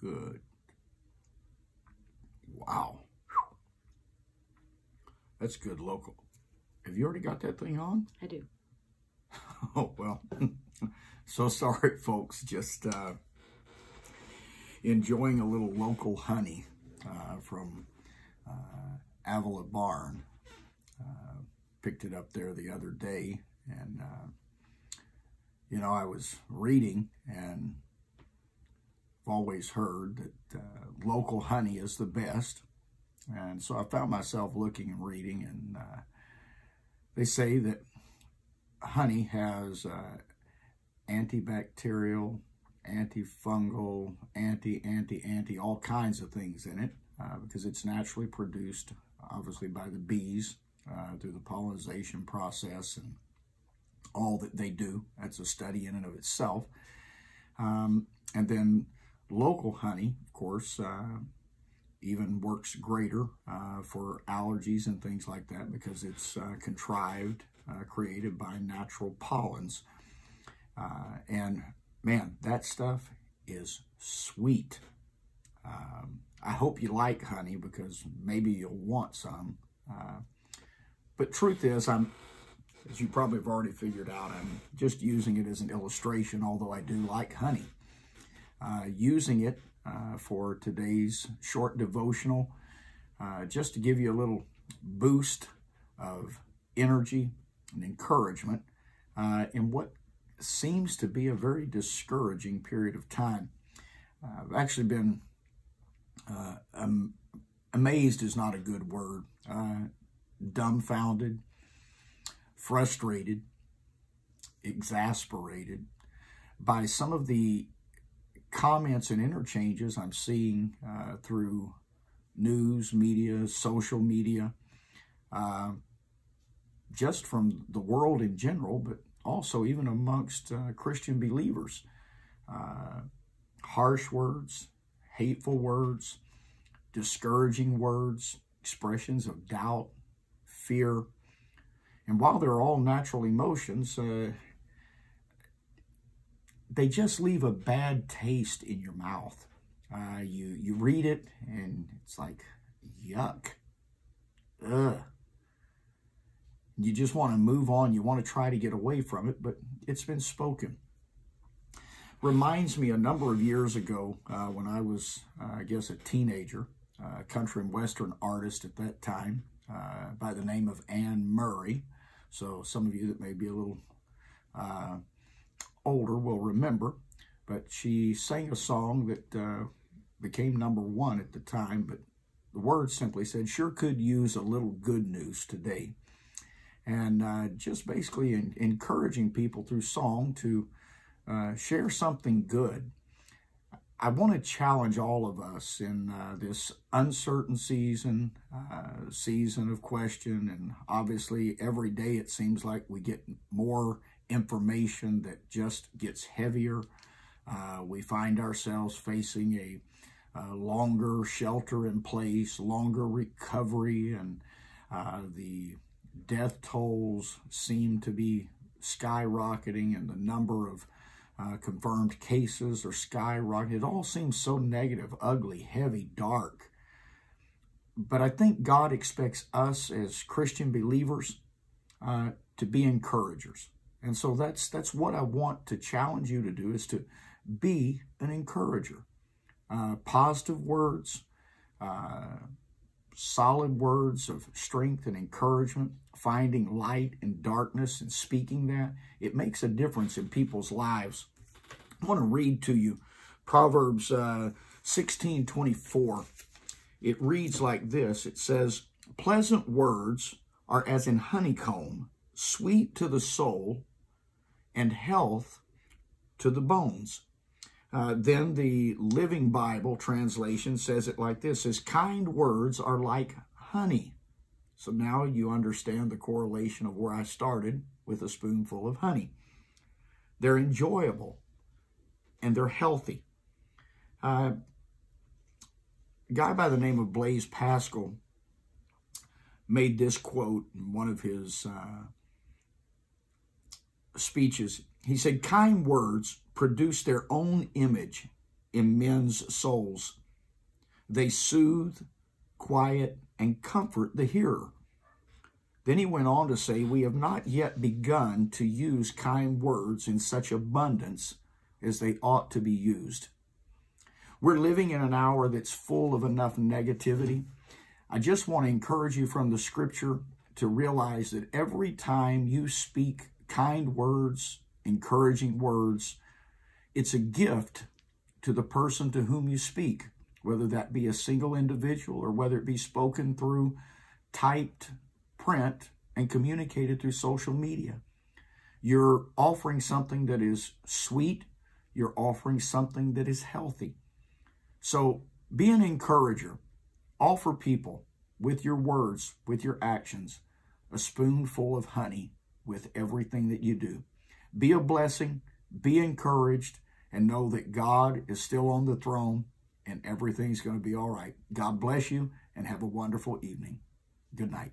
Good. Wow. Whew. That's good local. Have you already got that thing on? I do. Oh, well. So sorry, folks. Just enjoying a little local honey from Avila Barn. Picked it up there the other day, and you know, I was reading, and I've always heard that local honey is the best, and so I found myself looking and reading, and they say that honey has antibacterial, antifungal, anti, all kinds of things in it, because it's naturally produced, obviously, by the bees through the pollination process and all that they do. That's a study in and of itself. And then local honey, of course, even works greater for allergies and things like that, because it's contrived, created by natural pollens. And man, that stuff is sweet. I hope you like honey, because maybe you'll want some. But truth is, as you probably have already figured out, I'm just using it as an illustration, although I do like honey. Using it for today's short devotional, just to give you a little boost of energy and encouragement in what seems to be a very discouraging period of time. I've actually been amazed is not a good word. Dumbfounded, frustrated, exasperated by some of the comments and interchanges I'm seeing through news, media, social media, just from the world in general, but also even amongst Christian believers. Harsh words, hateful words, discouraging words, expressions of doubt, fear. And while they're all natural emotions, they just leave a bad taste in your mouth. You read it and it's like, yuck. Ugh. You just want to move on. You want to try to get away from it, but it's been spoken. Reminds me a number of years ago when I was, I guess, a teenager, a country and western artist at that time by the name of Anne Murray. So some of you that may be a little older will remember, but she sang a song that became #1 at the time, but the words simply said, "Sure could use a little good news today." And just basically encouraging people through song to share something good. I want to challenge all of us in this uncertain season, season of question, and obviously every day it seems like we get more information that just gets heavier. We find ourselves facing a longer shelter in place, longer recovery, and the death tolls seem to be skyrocketing, and the number of confirmed cases are skyrocketing. It all seems so negative, ugly, heavy, dark. But I think God expects us as Christian believers to be encouragers. And so that's what I want to challenge you to do, is to be an encourager. Positive words, solid words of strength and encouragement, finding light in darkness and speaking that. It makes a difference in people's lives. I want to read to you Proverbs 16:24. It reads like this. It says, "Pleasant words are as in honeycomb, sweet to the soul, and health to the bones." Then the Living Bible translation says it like this, says, "Kind words are like honey." So now you understand the correlation of where I started with a spoonful of honey. They're enjoyable and they're healthy. A guy by the name of Blaise Pascal made this quote in one of his speeches. He said, "Kind words produce their own image in men's souls. They soothe, quiet, and comfort the hearer. Then he went on to say, we have not yet begun to use kind words in such abundance as they ought to be used. We're living in an hour that's full of enough negativity. I just want to encourage you from the scripture to realize that every time you speak kind words, encouraging words, it's a gift to the person to whom you speak, whether that be a single individual or whether it be spoken through typed print and communicated through social media. You're offering something that is sweet. You're offering something that is healthy. So be an encourager. Offer people with your words, with your actions, a spoonful of honey with everything that you do. Be a blessing, be encouraged, and know that God is still on the throne and everything's going to be all right. God bless you and have a wonderful evening. Good night.